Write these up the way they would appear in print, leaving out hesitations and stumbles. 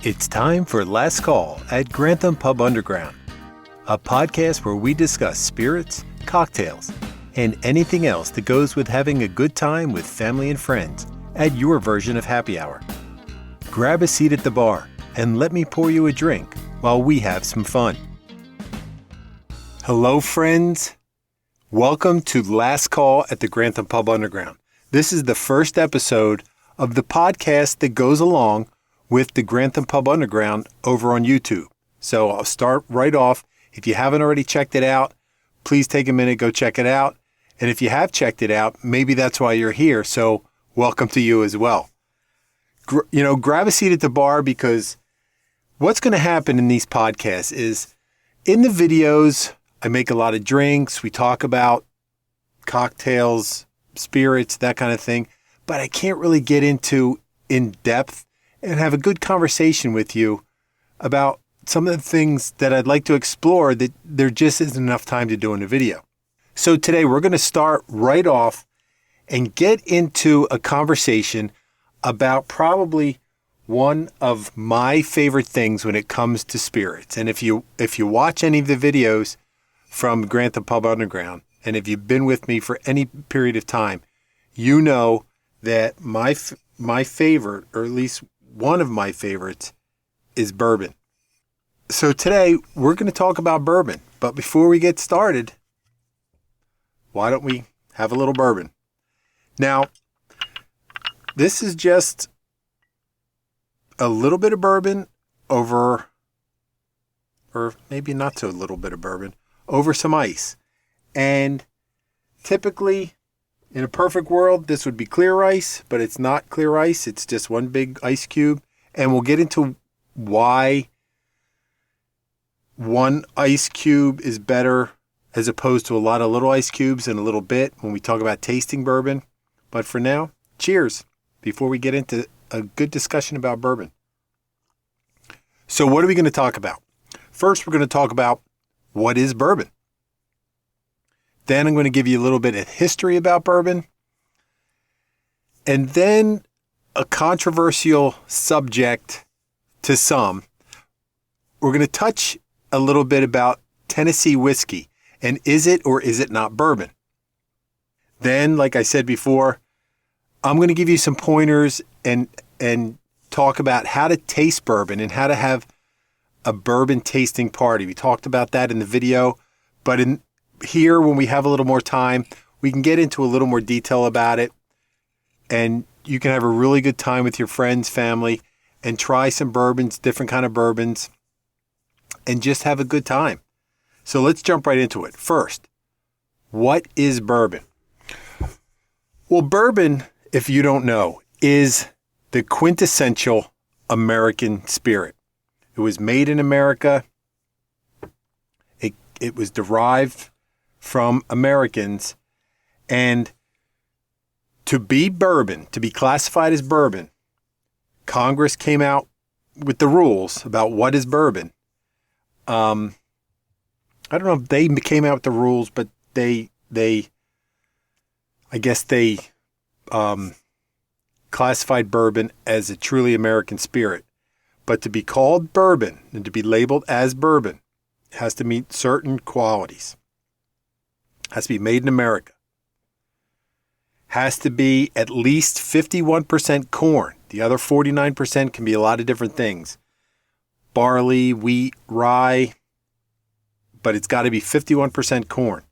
It's time for Last Call at Grantham Pub Underground, a podcast where we discuss spirits, cocktails, and anything else that goes with having a good time with family and friends at your version of happy hour. Grab a seat at the bar and let me pour you a drink while we have some fun. Hello, friends. Welcome to Last Call at the Grantham Pub Underground. This is the first episode of the podcast that goes along with the Grantham Pub Underground over on YouTube. So I'll start right off. If you haven't already checked it out, please take a minute, go check it out. And if you have checked it out, maybe that's why you're here. So welcome to you as well. Grab a seat at the bar, because what's going to happen in these podcasts is in the videos, I make a lot of drinks. We talk about cocktails, spirits, that kind of thing. But I can't really get into in depth and have a good conversation with you about some of the things that I'd like to explore that there just isn't enough time to do in a video. So today we're going to start right off and get into a conversation about probably one of my favorite things when it comes to spirits. And if you watch any of the videos from Grantham Pub Underground, and if you've been with me for any period of time, you know that my favorite, or at least one of my favorites, is bourbon. So today we're going to talk about bourbon. But before we get started, why don't we have a little bourbon? Now, this is just a little bit of bourbon over, or maybe not so little bit of bourbon, over some ice. And typically, in a perfect world, this would be clear ice, but it's not clear ice. It's just one big ice cube. And we'll get into why one ice cube is better as opposed to a lot of little ice cubes in a little bit when we talk about tasting bourbon. But for now, cheers, before we get into a good discussion about bourbon. So what are we going to talk about? First, we're going to talk about what is bourbon. Then I'm going to give you a little bit of history about bourbon. And then a controversial subject to some. We're going to touch a little bit about Tennessee whiskey. And is it or is it not bourbon? Then, like I said before, I'm going to give you some pointers and talk about how to taste bourbon and how to have a bourbon tasting party. We talked about that in the video, but in here, when we have a little more time, we can get into a little more detail about it, and you can have a really good time with your friends, family, and try some bourbons, different kind of bourbons, and just have a good time. So let's jump right into it. First, what is bourbon? Well, bourbon, if you don't know, is the quintessential American spirit. It was made in America. It was derived from Americans, and to be bourbon, to be classified as bourbon, Congress came out with the rules about what is bourbon. I don't know if they came out with the rules, but they classified bourbon as a truly American spirit. But to be called bourbon and to be labeled as bourbon, it has to meet certain qualities. Has to be made in America. Has to be at least 51% corn. The other 49% can be a lot of different things. Barley, wheat, rye. But it's got to be 51% corn.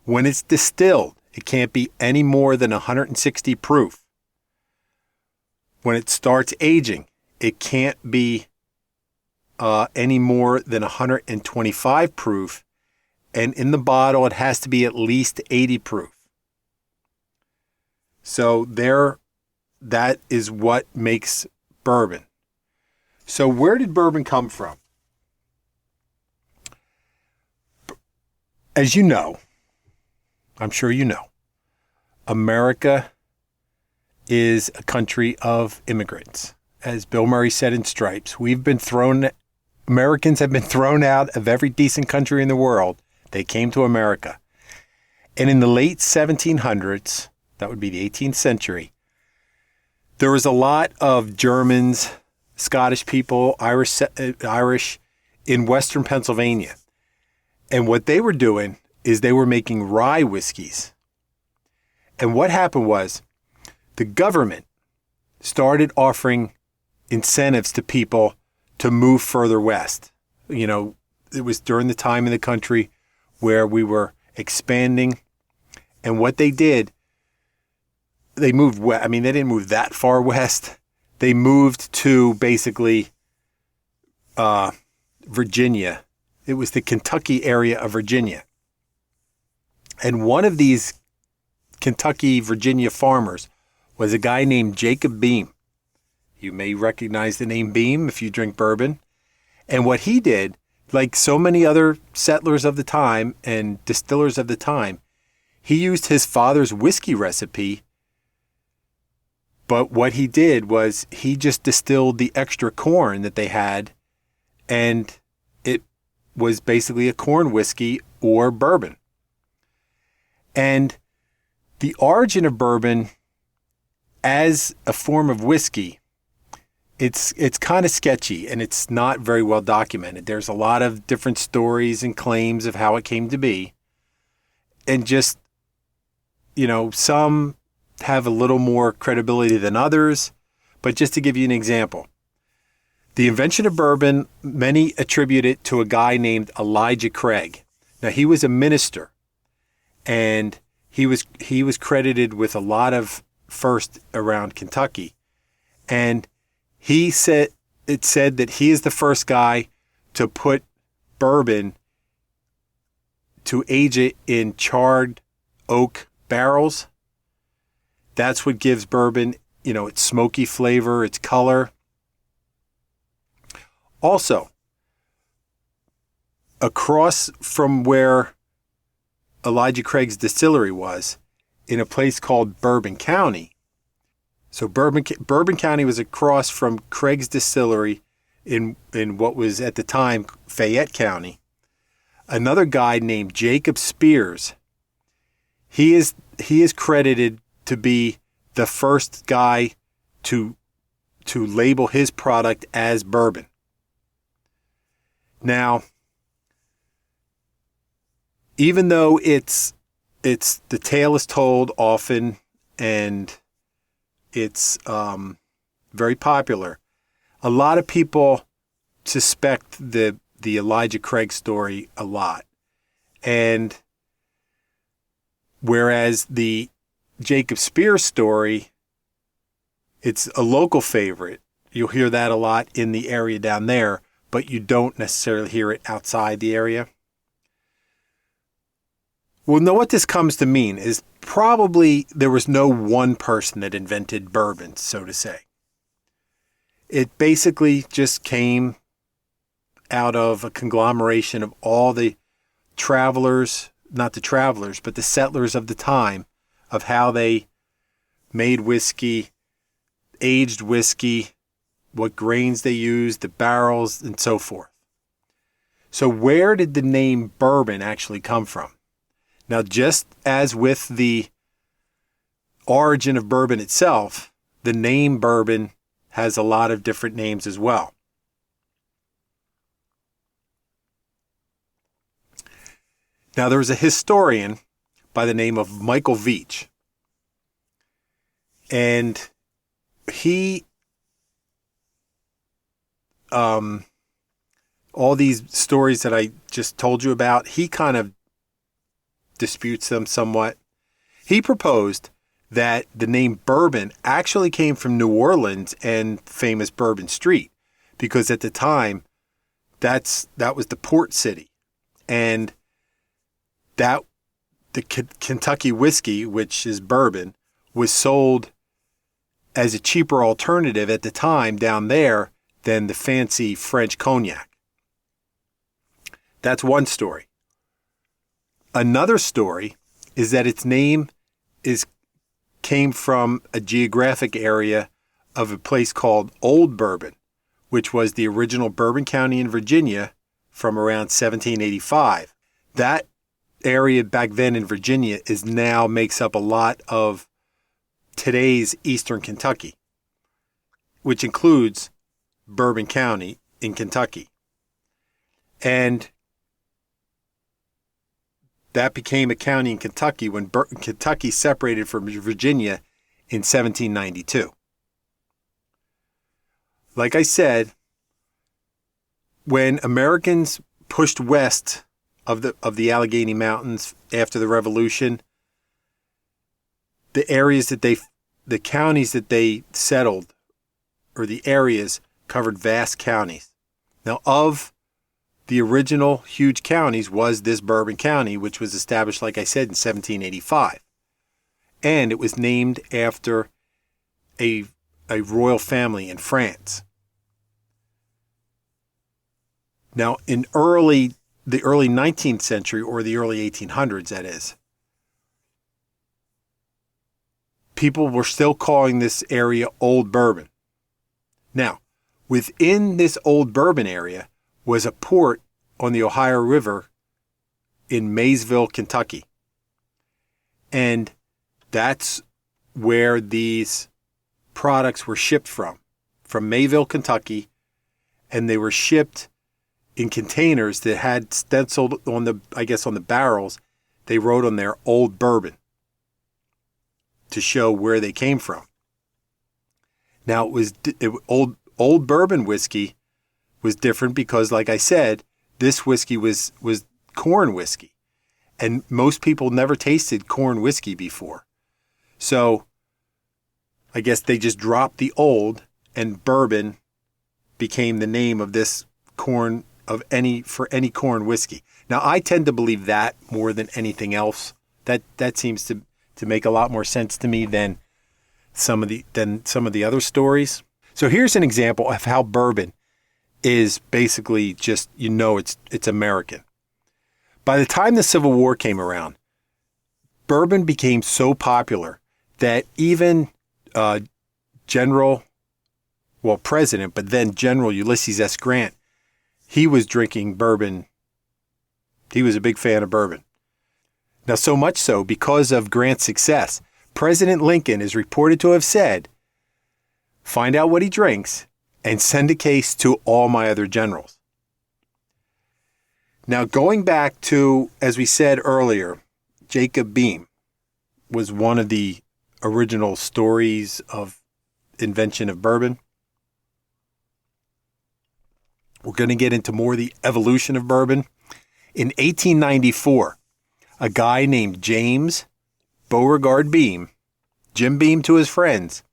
When it's distilled, it can't be any more than 160 proof. When it starts aging, it can't be any more than 125 proof. And in the bottle, it has to be at least 80 proof. So that is what makes bourbon. So where did bourbon come from? As you know, I'm sure you know, America is a country of immigrants. As Bill Murray said in Stripes, Americans have been thrown out of every decent country in the world. They came to America. And in the late 1700s, that would be the 18th century, there was a lot of Germans Scottish people, Irish in Western Pennsylvania. And what they were doing is they were making rye whiskeys. And what happened was the government started offering incentives to people to move further west. You know, it was during the time in the country where we were expanding. And what they did, they moved west. I mean, they didn't move that far west. They moved to basically Virginia. It was the Kentucky area of Virginia. And one of these Kentucky, Virginia farmers was a guy named Jacob Beam. You may recognize the name Beam if you drink bourbon. And what he did, like so many other settlers of the time and distillers of the time, he used his father's whiskey recipe. But what he did was he just distilled the extra corn that they had, and it was basically a corn whiskey or bourbon. And the origin of bourbon as a form of whiskey, it's kind of sketchy and it's not very well documented. There's a lot of different stories and claims of how it came to be. And just, you know, some have a little more credibility than others. But just to give you an example, the invention of bourbon, many attribute it to a guy named Elijah Craig. Now, he was a minister, and he was credited with a lot of first around Kentucky. And it said that he is the first guy to put bourbon, to age it in charred oak barrels. That's what gives bourbon, you know, its smoky flavor, its color. Also, across from where Elijah Craig's distillery was, in a place called Bourbon County. So Bourbon County was across from Craig's distillery in what was at the time Fayette County. Another guy named Jacob Spears, he is credited to be the first guy to label his product as bourbon. Now, even though it's the tale is told often and it's very popular, a lot of people suspect the Elijah Craig story a lot. And whereas the Jacob Spears story, it's a local favorite. You'll hear that a lot in the area down there, but you don't necessarily hear it outside the area. Well, now what this comes to mean is probably there was no one person that invented bourbon, so to say. It basically just came out of a conglomeration of all the travelers, not the travelers, but the settlers of the time, of how they made whiskey, aged whiskey, what grains they used, the barrels, and so forth. So where did the name bourbon actually come from? Now, just as with the origin of bourbon itself, the name bourbon has a lot of different names as well. Now, there was a historian by the name of Michael Veitch, and he, all these stories that I just told you about, he kind of disputes them somewhat. He proposed that the name bourbon actually came from New Orleans and famous Bourbon Street, because at the time that was the port city, and that the Kentucky whiskey, which is bourbon, was sold as a cheaper alternative at the time down there than the fancy French cognac. That's one story. Another story is that its name came from a geographic area of a place called Old Bourbon, which was the original Bourbon County in Virginia from around 1785. That area back then in Virginia now makes up a lot of today's eastern Kentucky, which includes Bourbon County in Kentucky. And that became a county in Kentucky when Kentucky separated from Virginia in 1792. Like I said, when Americans pushed west of the Allegheny Mountains after the Revolution, the counties that they settled, or the areas, covered vast counties. Now, of the original huge counties was this Bourbon County, which was established, like I said, in 1785. And it was named after a royal family in France. Now, in the early 19th century, or the early 1800s, that is, people were still calling this area Old Bourbon. Now, within this Old Bourbon area was a port on the Ohio River in Maysville, Kentucky. And that's where these products were shipped from Mayville, Kentucky, and they were shipped in containers that had stenciled on the barrels, they wrote on there Old Bourbon to show where they came from. Now, Old Bourbon whiskey was different because, like I said, this whiskey was corn whiskey. And most people never tasted corn whiskey before. So I guess they just dropped the old, and bourbon became the name of this corn for any corn whiskey. Now, I tend to believe that more than anything else. That seems to make a lot more sense to me than some of the other stories. So here's an example of how bourbon is basically just, it's American. By the time the Civil War came around, bourbon became so popular that even President, but then General Ulysses S. Grant, he was drinking bourbon. He was a big fan of bourbon. Now, so much so, because of Grant's success, President Lincoln is reported to have said, "Find out what he drinks and send a case to all my other generals." Now, going back to, as we said earlier, Jacob Beam was one of the original stories of invention of bourbon. We're going to get into more of the evolution of bourbon. In 1894, a guy named James Beauregard Beam, Jim Beam to his friends,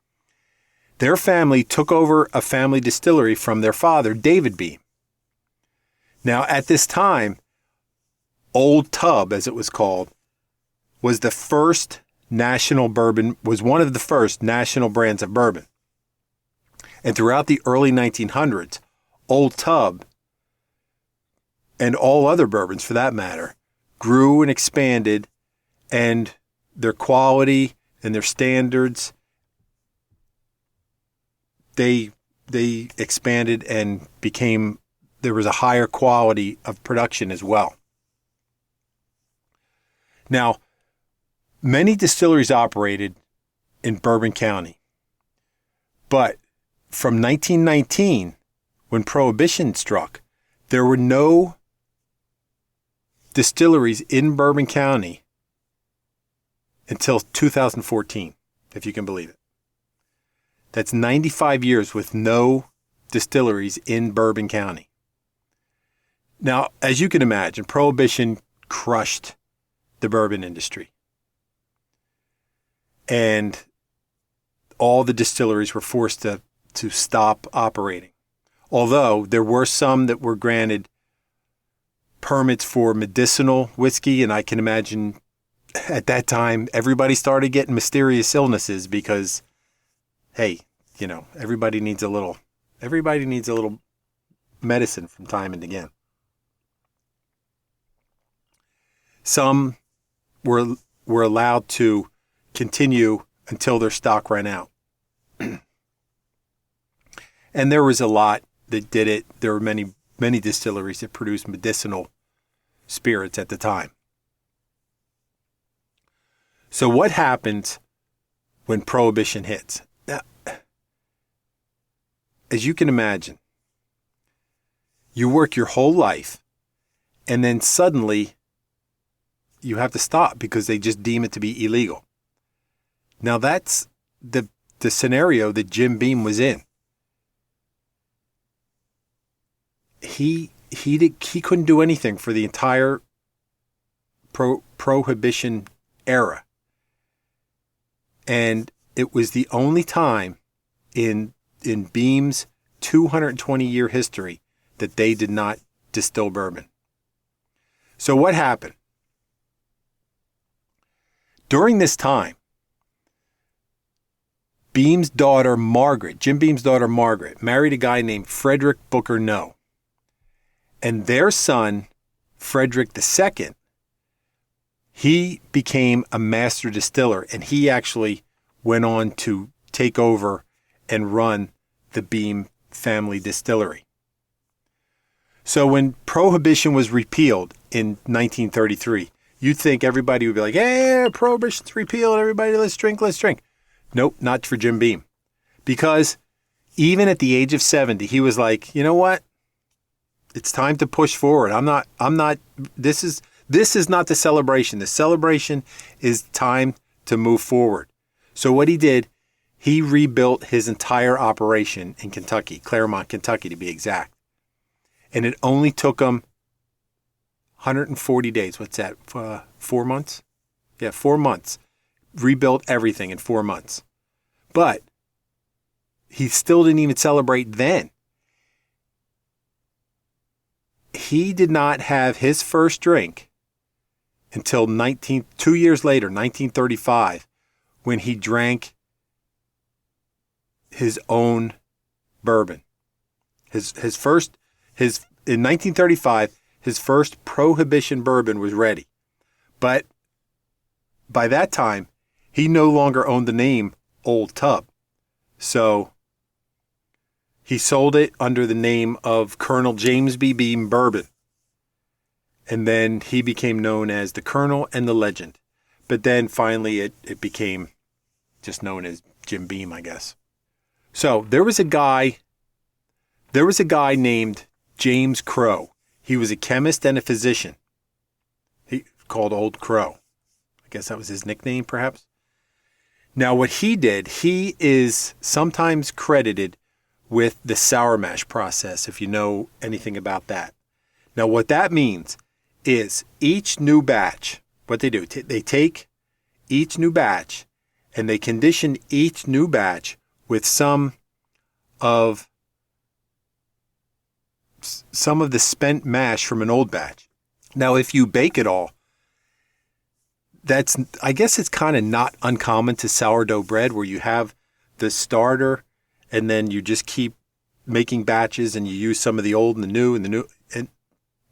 their family took over a family distillery from their father, David Beam. Now, at this time, Old Tub, as it was called, was one of the first national brands of bourbon. And throughout the early 1900s, Old Tub, and all other bourbons for that matter, grew and expanded, and their quality and their standards, they expanded and there was a higher quality of production as well. Now, many distilleries operated in Bourbon County, but from 1919, when Prohibition struck, there were no distilleries in Bourbon County until 2014, if you can believe it. That's 95 years with no distilleries in Bourbon County. Now, as you can imagine, Prohibition crushed the bourbon industry. And all the distilleries were forced to stop operating. Although there were some that were granted permits for medicinal whiskey, and I can imagine at that time everybody started getting mysterious illnesses because, hey, everybody needs a little medicine from time and again. Some were allowed to continue until their stock ran out. And there was a lot that did it. There were many distilleries that produced medicinal spirits at the time. So what happens when Prohibition hits? Now, as you can imagine, You work your whole life, and then suddenly you have to stop because they just deem it to be illegal. Now that's the scenario that Jim Beam was in. He couldn't do anything for the entire prohibition era. And it was the only time in Beam's 220-year history that they did not distill bourbon. So what happened? During this time, Jim Beam's daughter Margaret, married a guy named Frederick Booker Noe. And their son, Frederick II, he became a master distiller, and he actually went on to take over and run the Beam family distillery. So when Prohibition was repealed in 1933, you'd think everybody would be like, hey, Prohibition's repealed, everybody, let's drink. Nope, not for Jim Beam. Because even at the age of 70, he was like, you know what? It's time to push forward. This is not the celebration. The celebration is time to move forward. So what he did, he rebuilt his entire operation in Kentucky, Claremont, Kentucky to be exact. And it only took him 140 days. What's that? 4 months? Yeah, 4 months. Rebuilt everything in 4 months. But he still didn't even celebrate then. He did not have his first drink until 2 years later, 1935, when he drank his own bourbon. In 1935, his first Prohibition bourbon was ready. But by that time, he no longer owned the name Old Tub. So he sold it under the name of Colonel James B. Beam Bourbon. And then he became known as the Colonel and the Legend. But then finally it became just known as Jim Beam, I guess. So there was a guy named James Crow. He was a chemist and a physician. He called Old Crow. I guess that was his nickname, perhaps. Now, what he did, he is sometimes credited with the sour mash process, if you know anything about that. Now, what that means is each new batch, what they do, they take each new batch and they condition each new batch with some of the spent mash from an old batch. Now, if you bake it all, I guess it's kind of not uncommon to sourdough bread where you have the starter and then you just keep making batches and you use some of the old and the new. And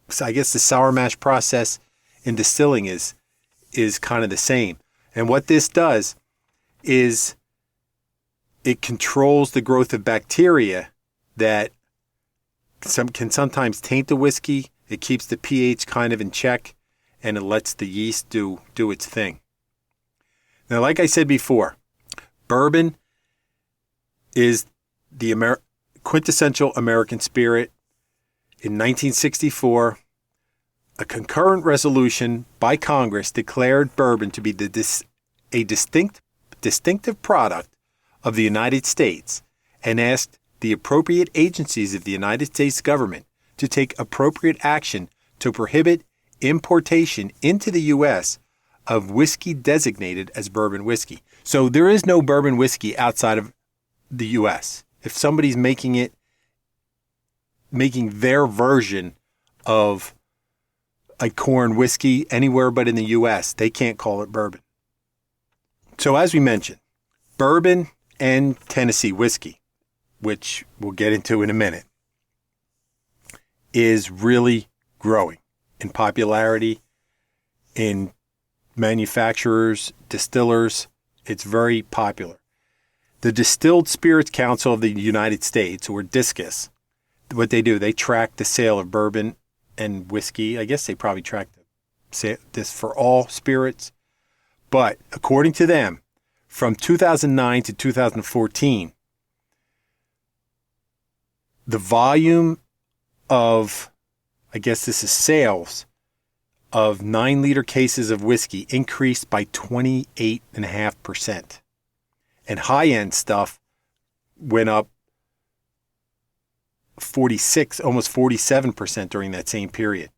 so I guess the sour mash process in distilling is kind of the same. And what this does is it controls the growth of bacteria that can sometimes taint the whiskey. It keeps the pH kind of in check, and it lets the yeast do its thing. Now, like I said before, bourbon is the quintessential American spirit. In 1964, a concurrent resolution by Congress declared bourbon to be a distinctive product of the United States and asked the appropriate agencies of the United States government to take appropriate action to prohibit importation into the U.S. of whiskey designated as bourbon whiskey. So there is no bourbon whiskey outside of the U.S. If somebody's making their version of a corn whiskey anywhere but in the U.S., they can't call it bourbon. So as we mentioned, bourbon and Tennessee whiskey, which we'll get into in a minute, is really growing in popularity in manufacturers, distillers. It's very popular. The Distilled Spirits Council of the United States, or DISCUS, what they do, they track the sale of bourbon and whiskey. I guess they probably track this for all spirits. But according to them, from 2009 to 2014, the volume of, I guess this is sales, of 9-liter cases of whiskey increased by 28.5%. And high-end stuff went up 46, almost 47% during that same period.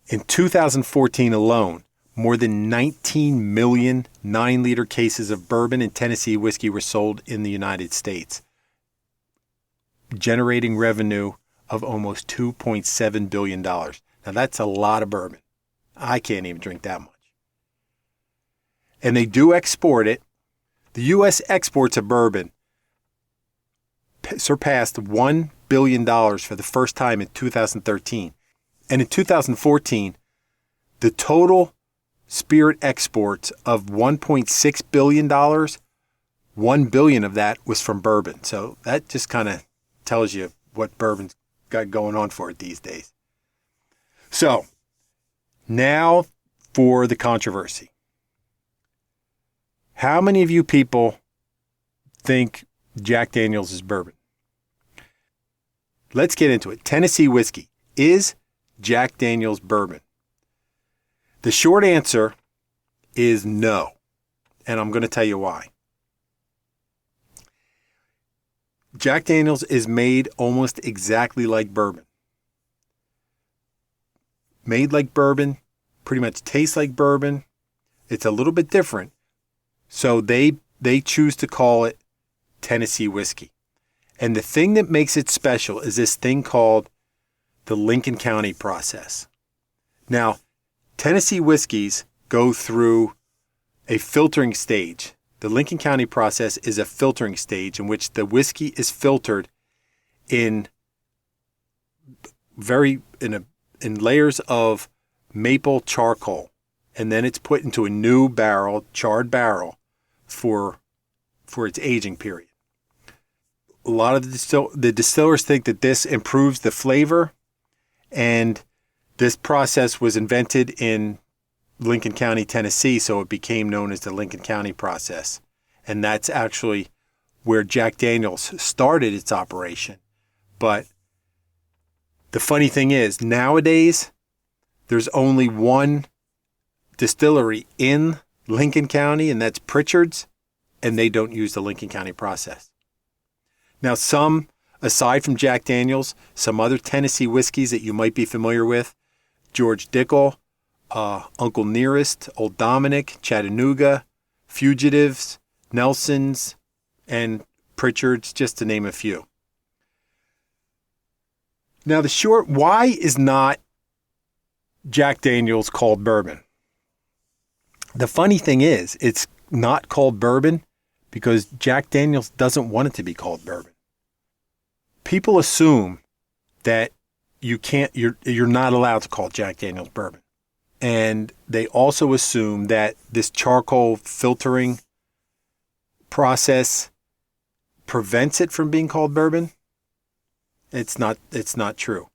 In 2014 alone, more than 19 million 9-liter cases of bourbon and Tennessee whiskey were sold in the United States, generating revenue of almost $2.7 billion. Now that's a lot of bourbon. I can't even drink that much. And they do export it. The U.S. exports of bourbon surpassed $1 billion for the first time in 2013. And in 2014, the total spirit exports of $1.6 billion, $1 billion of that was from bourbon. So that just kind of tells you what bourbon's got going on for it these days. So now for the controversy. How many of you people think Jack Daniel's is bourbon? Let's get into it. Tennessee whiskey. Is Jack Daniel's bourbon? The short answer is no. And I'm going to tell you why. Jack Daniel's is made almost exactly like bourbon. Made like bourbon, pretty much tastes like bourbon. It's a little bit different. So they choose to call it Tennessee whiskey. And the thing that makes it special is this thing called the Lincoln County process. Now, Tennessee whiskeys go through a filtering stage. The Lincoln County process is a filtering stage in which the whiskey is filtered in layers of maple charcoal, and then it's put into a new barrel, charred barrel, for its aging period. A lot of the distillers think that this improves the flavor, and this process was invented in Lincoln County, Tennessee, so it became known as the Lincoln County process. And that's actually where Jack Daniel's started its operation. But the funny thing is, nowadays, there's only one distillery in Lincoln County, and that's Pritchard's, and they don't use the Lincoln County process. Now, aside from Jack Daniel's, some other Tennessee whiskeys that you might be familiar with, George Dickel, Uncle Nearest, Old Dominick, Chattanooga, Fugitives, Nelson's, and Pritchard's, just to name a few. Now, why is not Jack Daniel's called bourbon? The funny thing is, it's not called bourbon because Jack Daniel's doesn't want it to be called bourbon. People assume that you're not allowed to call Jack Daniel's bourbon. And they also assume that this charcoal filtering process prevents it from being called bourbon. It's not true.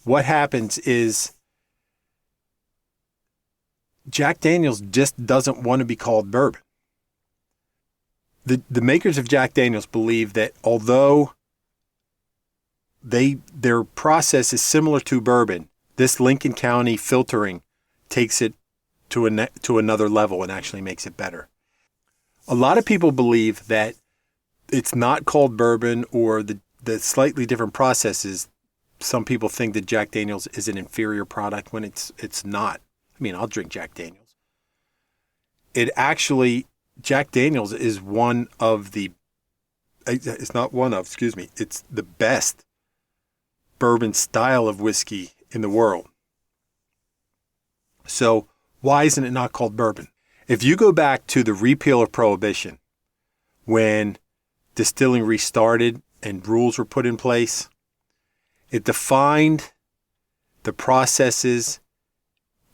What happens is Jack Daniel's just doesn't want to be called bourbon. The makers of Jack Daniel's believe that although their process is similar to bourbon, this Lincoln County filtering takes it to another level and actually makes it better. A lot of people believe that it's not called bourbon, or the slightly different processes. Some people think that Jack Daniel's is an inferior product when it's not. I mean, I'll drink Jack Daniel's. Jack Daniel's is it's the best bourbon style of whiskey in the world. So why isn't it not called bourbon? If you go back to the repeal of Prohibition, when distilling restarted and rules were put in place, it defined the processes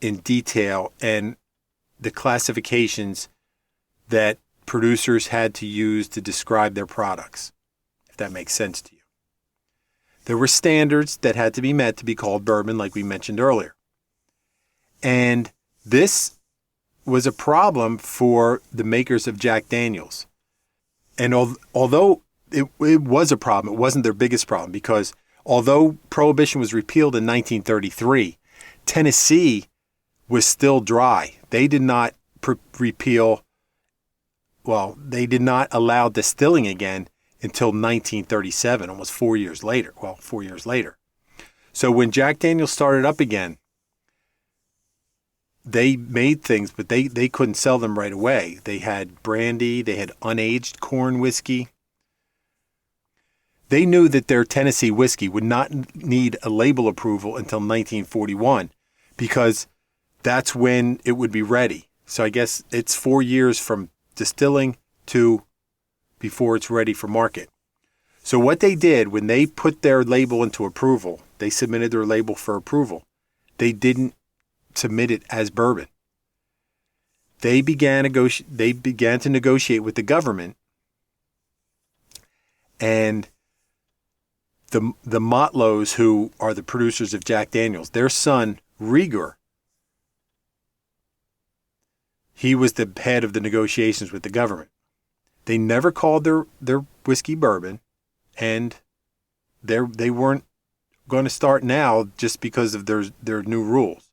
in detail and the classifications that producers had to use to describe their products, if that makes sense to you. There were standards that had to be met to be called bourbon, like we mentioned earlier. And this was a problem for the makers of Jack Daniel's. And although it was a problem, it wasn't their biggest problem, because Although Prohibition was repealed in 1933, Tennessee was still dry. They did not they did not allow distilling again until 1937, almost 4 years later. Well, 4 years later. So when Jack Daniel's started up again, they made things, but they couldn't sell them right away. They had brandy, they had unaged corn whiskey. They knew that their Tennessee whiskey would not need a label approval until 1941 because that's when it would be ready. So I guess it's 4 years from distilling to before it's ready for market. So what they did when they put their label into approval, they submitted their label for approval. They didn't submit it as bourbon. They began to negotiate with the government, and the Motlows, who are the producers of Jack Daniel's, their son Rieger, he was the head of the negotiations with the government. They never called their whiskey bourbon, and they weren't going to start now just because of their new rules.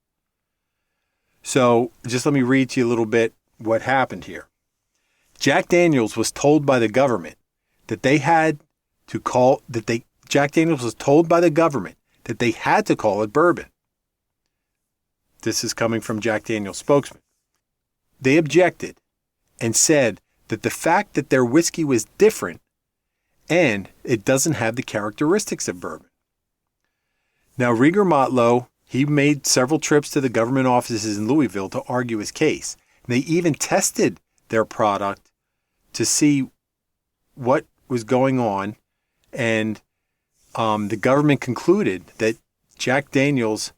So just let me read to you a little bit what happened here. Jack Daniel's was told by the government that they had to call Jack Daniel's was told by the government that they had to call it bourbon. This is coming from Jack Daniel's spokesman. They objected and said that the fact that their whiskey was different and it doesn't have the characteristics of bourbon. Now, Rieger Motlow, he made several trips to the government offices in Louisville to argue his case. They even tested their product to see what was going on, and the government concluded that Jack Daniel's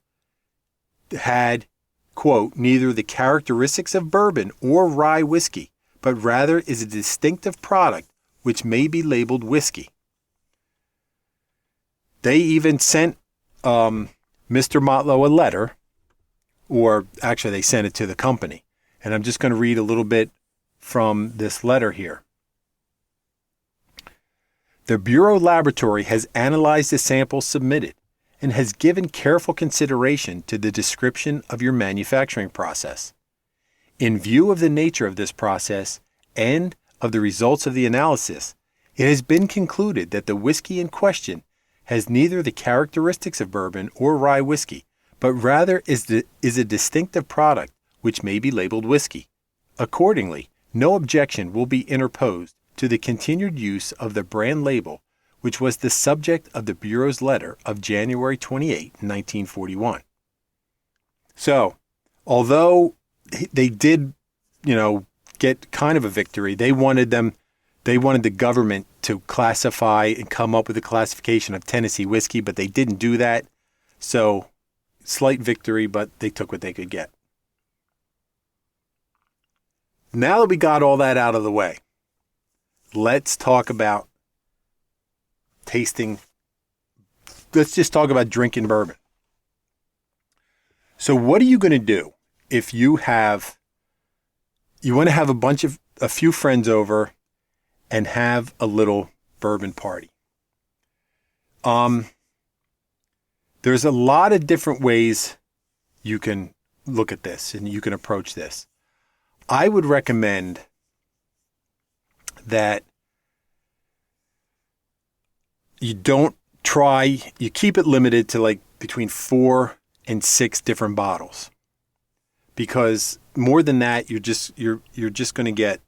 had, quote, neither the characteristics of bourbon or rye whiskey, but rather is a distinctive product which may be labeled whiskey. They even sent Mr. Motlow a letter, or actually they sent it to the company. And I'm just going to read a little bit from this letter here. The Bureau Laboratory has analyzed the samples submitted and has given careful consideration to the description of your manufacturing process. In view of the nature of this process and of the results of the analysis, it has been concluded that the whiskey in question has neither the characteristics of bourbon or rye whiskey, but rather is a distinctive product which may be labeled whiskey. Accordingly, no objection will be interposed to the continued use of the brand label, which was the subject of the Bureau's letter of January 28, 1941. So, although they did, get kind of a victory, they wanted the government to classify and come up with a classification of Tennessee whiskey, but they didn't do that. So, slight victory, but they took what they could get. Now that we got all that out of the way, let's talk about tasting. Let's just talk about drinking bourbon. So what are you going to do if you want to have a few friends over and have a little bourbon party? There's a lot of different ways you can look at this and you can approach this. I would recommend that you keep it limited to like between 4 and 6 different bottles, because more than that, you're just going to get,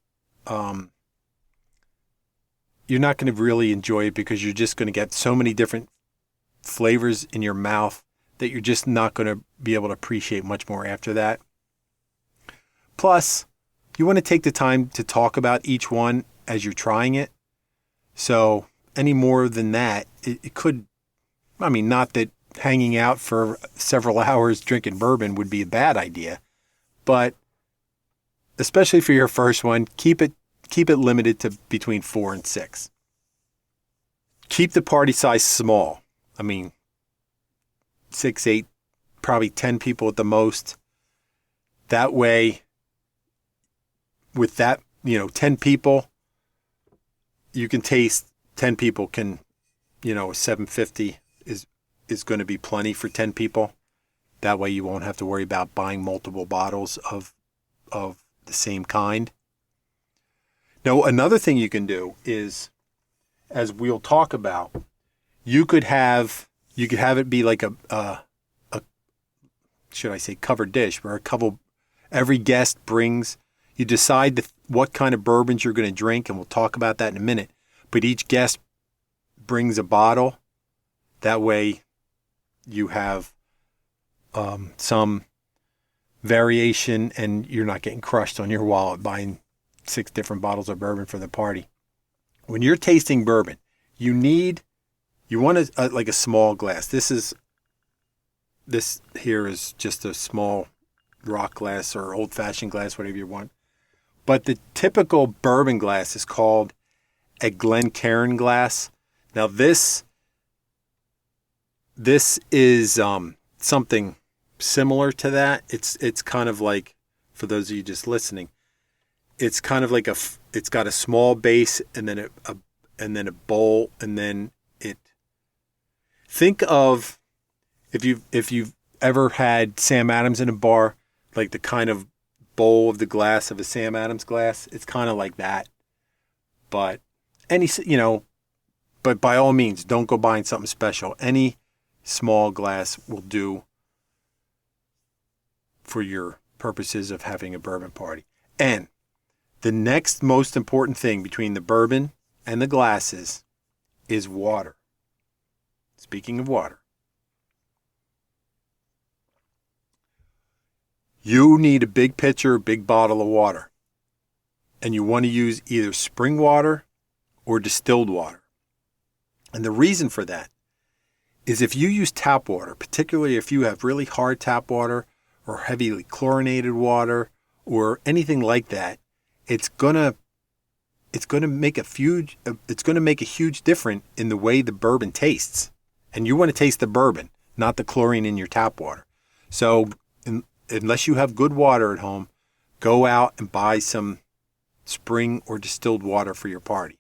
you're not going to really enjoy it, because you're just going to get so many different flavors in your mouth that you're just not going to be able to appreciate much more after that. Plus, you want to take the time to talk about each one as you're trying it. So any more than that, it could, not that hanging out for several hours drinking bourbon would be a bad idea, but especially for your first one, keep it limited to between 4 and 6. Keep the party size small. 6, 8, probably 10 people at the most. That way, with that, 10 people, you can taste 10 people can, 750 is is going to be plenty for 10 people. That way you won't have to worry about buying multiple bottles of the same kind. Now, another thing you can do is, as we'll talk about, you could have it be like a should I say covered dish, where every guest brings, you decide what kind of bourbons you're going to drink, and we'll talk about that in a minute. But each guest brings a bottle. That way you have some variation, and you're not getting crushed on your wallet buying 6 different bottles of bourbon for the party. When you're tasting bourbon, you want like a small glass. This here is just a small rock glass or old-fashioned glass, whatever you want. But the typical bourbon glass is called a Glencairn glass. Now this is something similar to that. It's kind of like, for those of you just listening, it's kind of like it's got a small base and then a bowl, and then think of if you've ever had Sam Adams in a bar, like the kind of bowl of the glass of a Sam Adams glass. It's kind of like that. But but by all means, don't go buying something special. Any small glass will do for your purposes of having a bourbon party. And the next most important thing between the bourbon and the glasses is water. Speaking of water, you need a big pitcher, a big bottle of water. And you want to use either spring water or distilled water. And the reason for that is if you use tap water, particularly if you have really hard tap water or heavily chlorinated water or anything like that, it's gonna make a huge difference in the way the bourbon tastes. And you want to taste the bourbon, not the chlorine in your tap water. So unless you have good water at home, go out and buy some spring or distilled water for your party.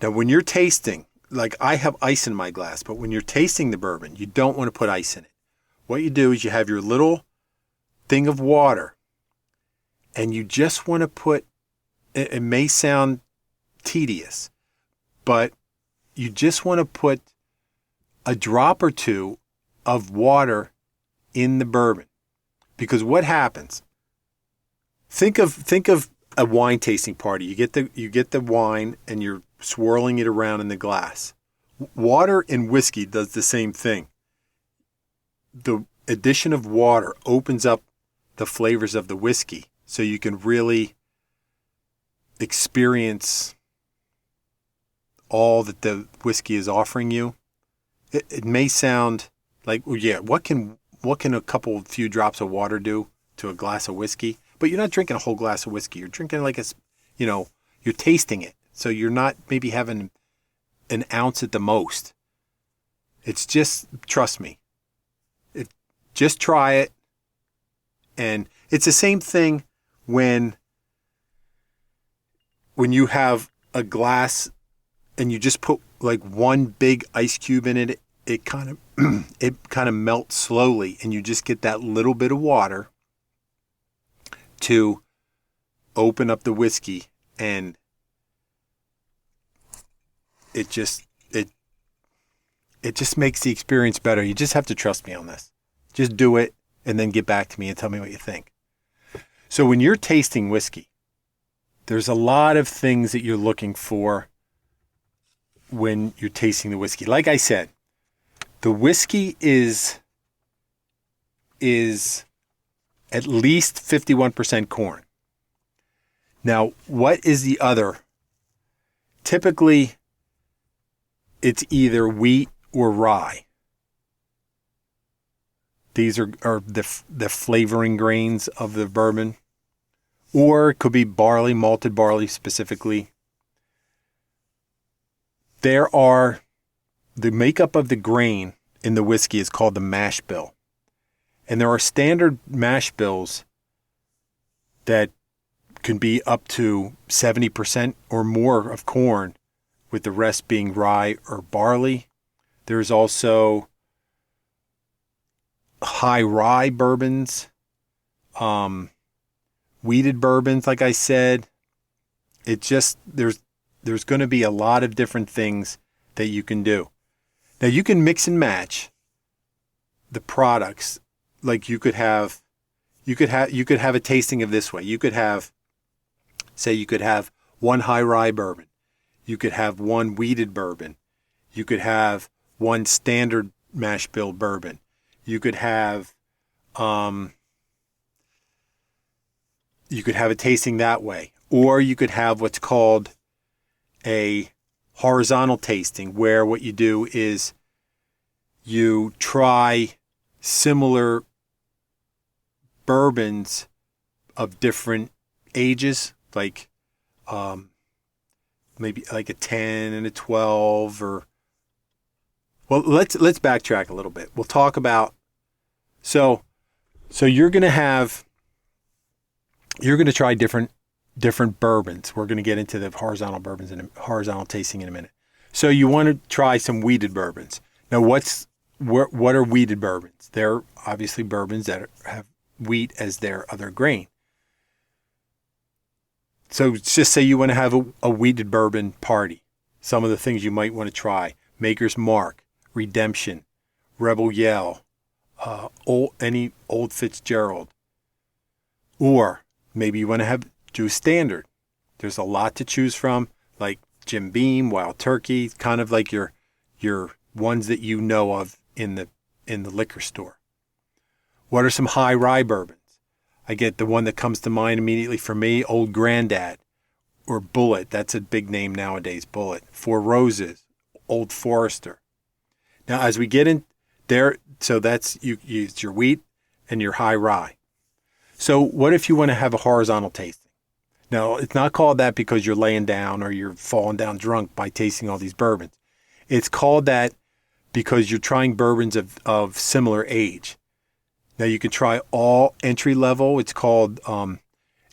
Now, when you're tasting, like I have ice in my glass, but when you're tasting the bourbon, you don't want to put ice in it. What you do is you have your little thing of water, and you just want to put, it may sound tedious, but you just want to put a drop or two of water in the bourbon. Because what happens? Think of a wine tasting party. You get the wine and you're swirling it around in the glass. Water in whiskey does the same thing. The addition of water opens up the flavors of the whiskey so you can really experience all that the whiskey is offering you. It may sound like, well, yeah, what can a few drops of water do to a glass of whiskey? But you're not drinking a whole glass of whiskey. You're drinking like you're tasting it. So you're not maybe having an ounce at the most. It's just, trust me, just try it. And it's the same thing when you have a glass and you just put like one big ice cube in it. It kind of melts slowly, and you just get that little bit of water to open up the whiskey, and it just makes the experience better. You just have to trust me on this. Just do it and then get back to me and tell me what you think. So when you're tasting whiskey, there's a lot of things that you're looking for when you're tasting the whiskey. Like I said, the whiskey is at least 51% corn. Now, what is the other? Typically, it's either wheat or rye. These are the flavoring grains of the bourbon. Or it could be barley, malted barley specifically. The makeup of the grain in the whiskey is called the mash bill. And there are standard mash bills that can be up to 70% or more of corn, with the rest being rye or barley. There's also high rye bourbons, wheated bourbons, like I said. It just, there's going to be a lot of different things that you can do. Now you can mix and match the products. Like you could have a tasting of this way. You could have one high rye bourbon. You could have one wheated bourbon. You could have one standard mash bill bourbon. You could have a tasting that way. Or you could have what's called a horizontal tasting, where what you do is you try similar bourbons of different ages, like maybe like a 10 and a 12, or well, let's backtrack a little bit. We'll talk about so you're going to try different bourbons. We're going to get into the horizontal bourbons and horizontal tasting in a minute. So you want to try some wheated bourbons. Now, what are wheated bourbons? They're obviously bourbons that have wheat as their other grain. So just say you want to have a wheated bourbon party. Some of the things you might want to try: Maker's Mark, Redemption, Rebel Yell, any Old Fitzgerald. Or maybe you want to do standard. There's a lot to choose from, like Jim Beam, Wild Turkey, kind of like your ones that you know of in the liquor store. What are some high rye bourbons? I get the one that comes to mind immediately for me, Old Grandad, or Bullet. That's a big name nowadays, Bullet. Four Roses, Old Forester. Now, as we get in there, so that's you use your wheat and your high rye. So what if you want to have a horizontal tasting? Now, it's not called that because you're laying down or you're falling down drunk by tasting all these bourbons. It's called that because you're trying bourbons of similar age. Now, you can try all entry level. It's called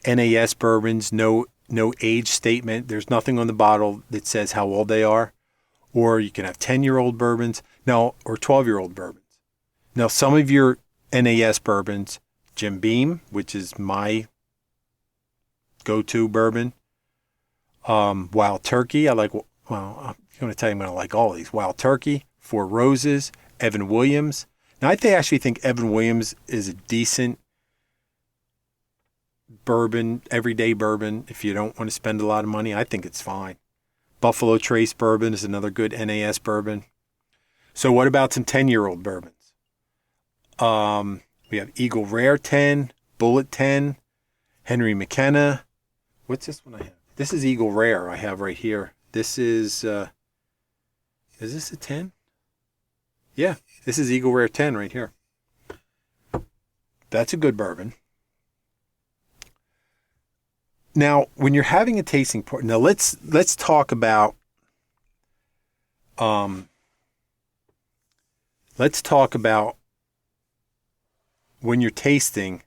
NAS bourbons, no age statement. There's nothing on the bottle that says how old they are. Or you can have 10-year-old bourbons, or 12-year-old bourbons. Now, some of your NAS bourbons, Jim Beam, which is my go-to bourbon, Wild Turkey. I'm going to tell you I'm going to like all of these. Wild Turkey, Four Roses, Evan Williams. Now, I actually think Evan Williams is a decent bourbon, everyday bourbon. If you don't want to spend a lot of money, I think it's fine. Buffalo Trace bourbon is another good NAS bourbon. So what about some 10-year-old bourbons? We have Eagle Rare 10, Bullet 10, Henry McKenna. What's this one I have? This is Eagle Rare I have right here. This is this a 10? Yeah, this is Eagle Rare 10 right here. That's a good bourbon. Now, when you're having a tasting party, now let's talk about when you're tasting,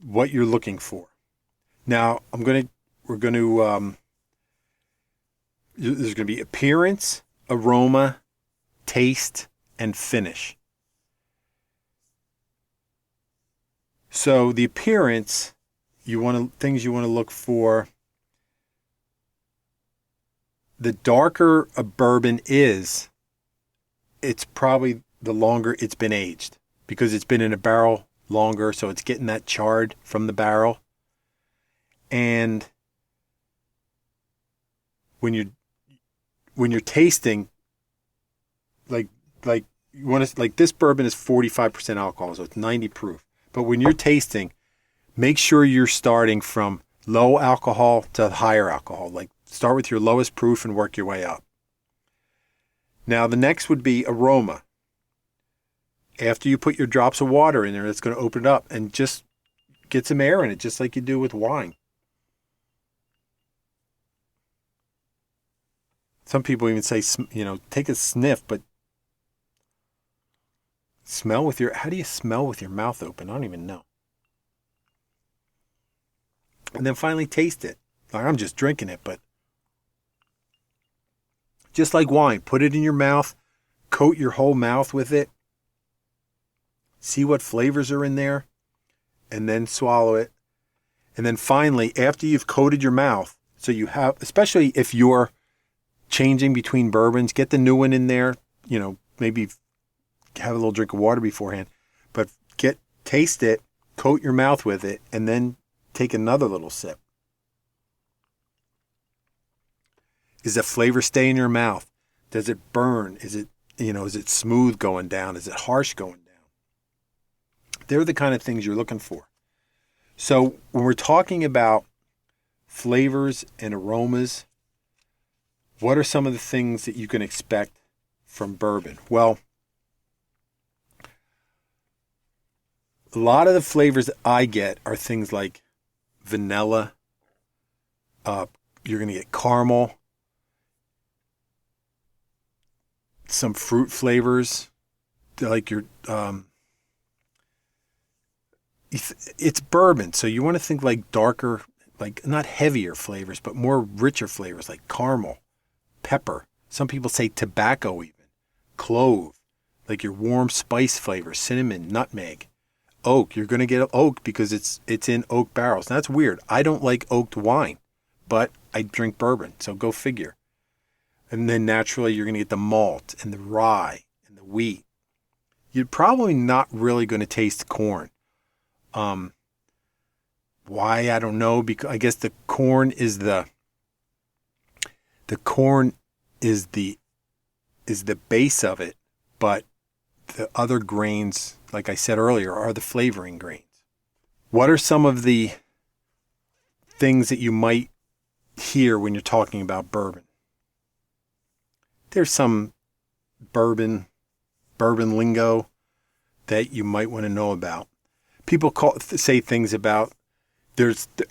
what you're looking for. Now, there's going to be appearance, aroma, taste, and finish. So the appearance, things you want to look for. The darker a bourbon is, it's probably the longer it's been aged, because it's been in a barrel longer, so it's getting that charred from the barrel. And when you're tasting, like you want to, like, this bourbon is 45% alcohol, so it's 90 proof. But when you're tasting, make sure you're starting from low alcohol to higher alcohol. Like, start with your lowest proof and work your way up. Now, the next would be aroma. After you put your drops of water in there, it's going to open it up and just get some air in it, just like you do with wine. Some people even say, take a sniff, but how do you smell with your mouth open? I don't even know. And then finally taste it. I'm just drinking it, but just like wine, put it in your mouth, coat your whole mouth with it, see what flavors are in there, and then swallow it. And then finally, after you've coated your mouth, so you have, especially if you're changing between bourbons, get the new one in there, maybe have a little drink of water beforehand, but taste it, coat your mouth with it, and then take another little sip. Does the flavor stay in your mouth? Does it burn? Is it smooth going down? Is it harsh going down? They're the kind of things you're looking for. So when we're talking about flavors and aromas, what are some of the things that you can expect from bourbon? Well, a lot of the flavors that I get are things like vanilla. You're going to get caramel, some fruit flavors, like it's bourbon, so you want to think like darker, like not heavier flavors, but more richer flavors like caramel, pepper. Some people say tobacco even, clove, like your warm spice flavors, cinnamon, nutmeg, oak. You're going to get oak because it's in oak barrels. Now, that's weird. I don't like oaked wine, but I drink bourbon, so go figure. And then naturally you're going to get the malt and the rye and the wheat. You're probably not really going to taste corn. Why? I don't know, because I guess the corn is the base of it, but the other grains, like I said earlier, are the flavoring grains. What are some of the things that you might hear when you're talking about bourbon? There's some bourbon lingo that you might want to know about. People say things about,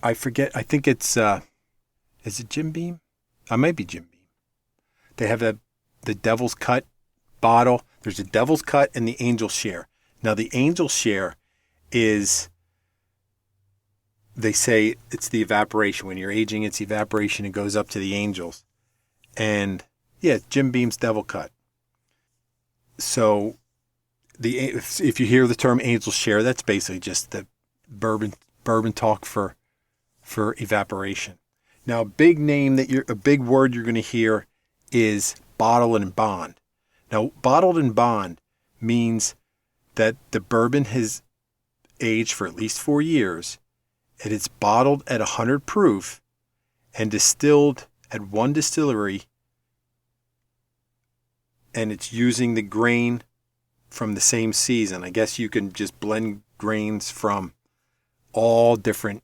I forget, I think it's, is it Jim Beam? I might be Jim Beam. They have the Devil's Cut bottle. There's a Devil's Cut and the Angel Share. Now the Angel Share is, they say it's the evaporation. When you're aging, it's evaporation. It goes up to the angels. And yeah, Jim Beam's Devil Cut. So if you hear the term Angel Share, that's basically just the bourbon talk for evaporation. Now, a big word you're going to hear is bottled and bond. Now, bottled and bond means that the bourbon has aged for at least 4 years, and it's bottled at 100 proof and distilled at one distillery, and it's using the grain from the same season. I guess you can just blend grains from all different,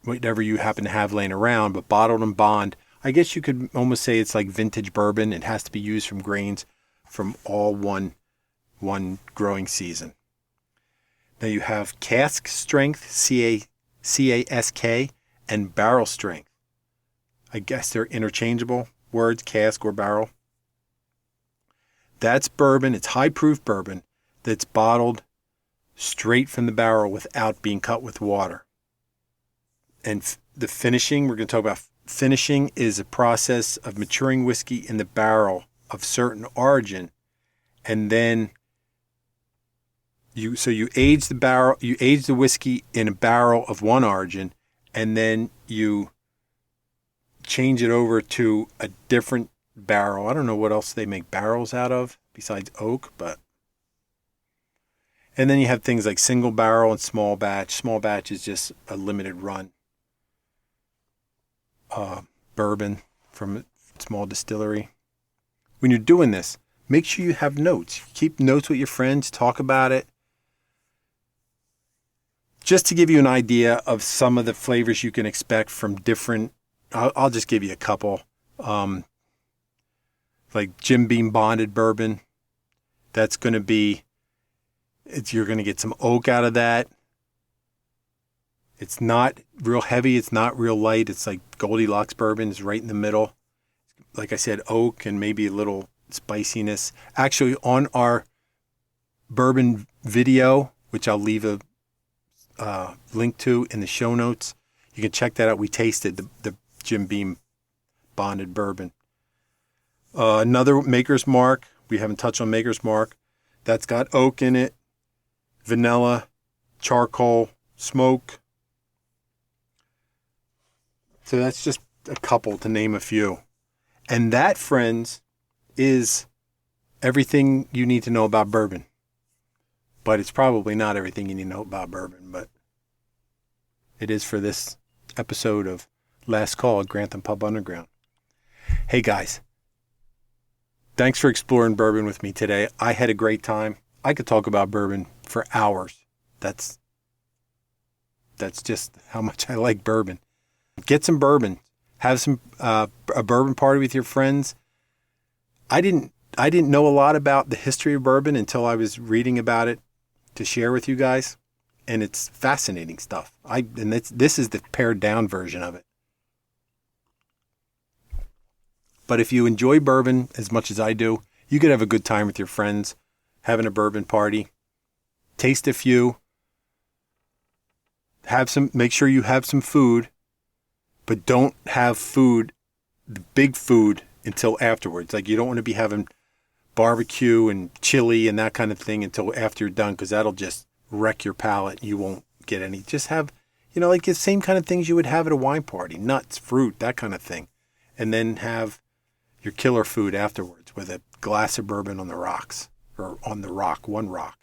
whatever you happen to have laying around, but bottled and bond, I guess you could almost say it's like vintage bourbon. It has to be used from grains from all one growing season. Now you have cask strength, C-A-S-K, and barrel strength. I guess they're interchangeable words, cask or barrel. That's bourbon. It's high proof bourbon that's bottled straight from the barrel without being cut with water. And the finishing, we're going to talk about finishing, is a process of maturing whiskey in the barrel of certain origin. And then you age the whiskey in a barrel of one origin, and then you change it over to a different barrel. I don't know what else they make barrels out of besides oak, and then you have things like single barrel and small batch. Small batch is just a limited run bourbon from a small distillery. When you're doing this, make sure you have notes. Keep notes with your friends, talk about it. Just to give you an idea of some of the flavors you can expect from different, I'll just give you a couple. Like Jim Beam bonded bourbon. That's going to be, you're going to get some oak out of that. It's not real heavy. It's not real light. It's like Goldilocks bourbon is right in the middle. Like I said, oak and maybe a little spiciness. Actually, on our bourbon video, which I'll leave a link to in the show notes, you can check that out. We tasted the Jim Beam bonded bourbon. Another Maker's Mark. We haven't touched on Maker's Mark. That's got oak in it, vanilla, charcoal, smoke. So that's just a couple to name a few. And that, friends, is everything you need to know about bourbon. But it's probably not everything you need to know about bourbon, but it is for this episode of Last Call at Grantham Pub Underground. Hey guys, thanks for exploring bourbon with me today. I had a great time. I could talk about bourbon for hours. That's just how much I like bourbon. Get some bourbon. Have some a bourbon party with your friends. I didn't know a lot about the history of bourbon until I was reading about it to share with you guys, and it's fascinating stuff. This is the pared down version of it. But if you enjoy bourbon as much as I do, you could have a good time with your friends, having a bourbon party. Taste a few. Make sure you have some food, but don't have food, the big food, until afterwards. Like, you don't want to be having barbecue and chili and that kind of thing until after you're done, because that'll just wreck your palate. You won't get any. Just have, like the same kind of things you would have at a wine party. Nuts, fruit, that kind of thing. And then have your killer food afterwards with a glass of bourbon on the rocks, or on the rock, one rock.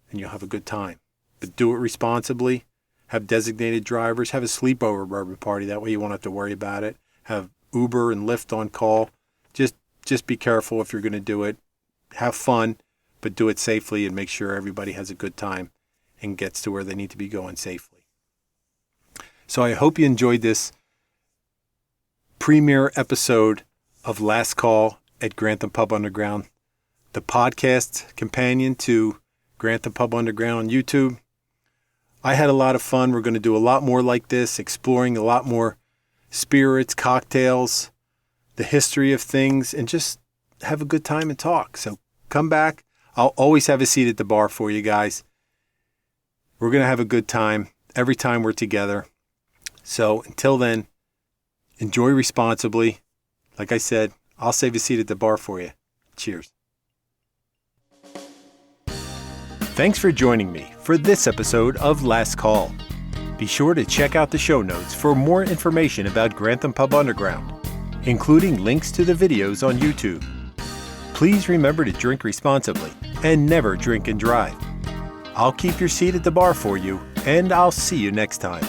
And you'll have a good time. But do it responsibly. Have designated drivers. Have a sleepover bourbon party. That way you won't have to worry about it. Have Uber and Lyft on call. Just be careful if you're going to do it. Have fun, but do it safely and make sure everybody has a good time and gets to where they need to be going safely. So I hope you enjoyed this premiere episode of Last Call at Grantham Pub Underground, the podcast companion to Grantham Pub Underground on YouTube. I had a lot of fun. We're going to do a lot more like this, exploring a lot more spirits, cocktails, the history of things, and just have a good time and talk. So come back. I'll always have a seat at the bar for you guys. We're going to have a good time every time we're together. So until then, enjoy responsibly. Like I said, I'll save a seat at the bar for you. Cheers. Thanks for joining me for this episode of Last Call. Be sure to check out the show notes for more information about Grantham Pub Underground, including links to the videos on YouTube. Please remember to drink responsibly and never drink and drive. I'll keep your seat at the bar for you, and I'll see you next time.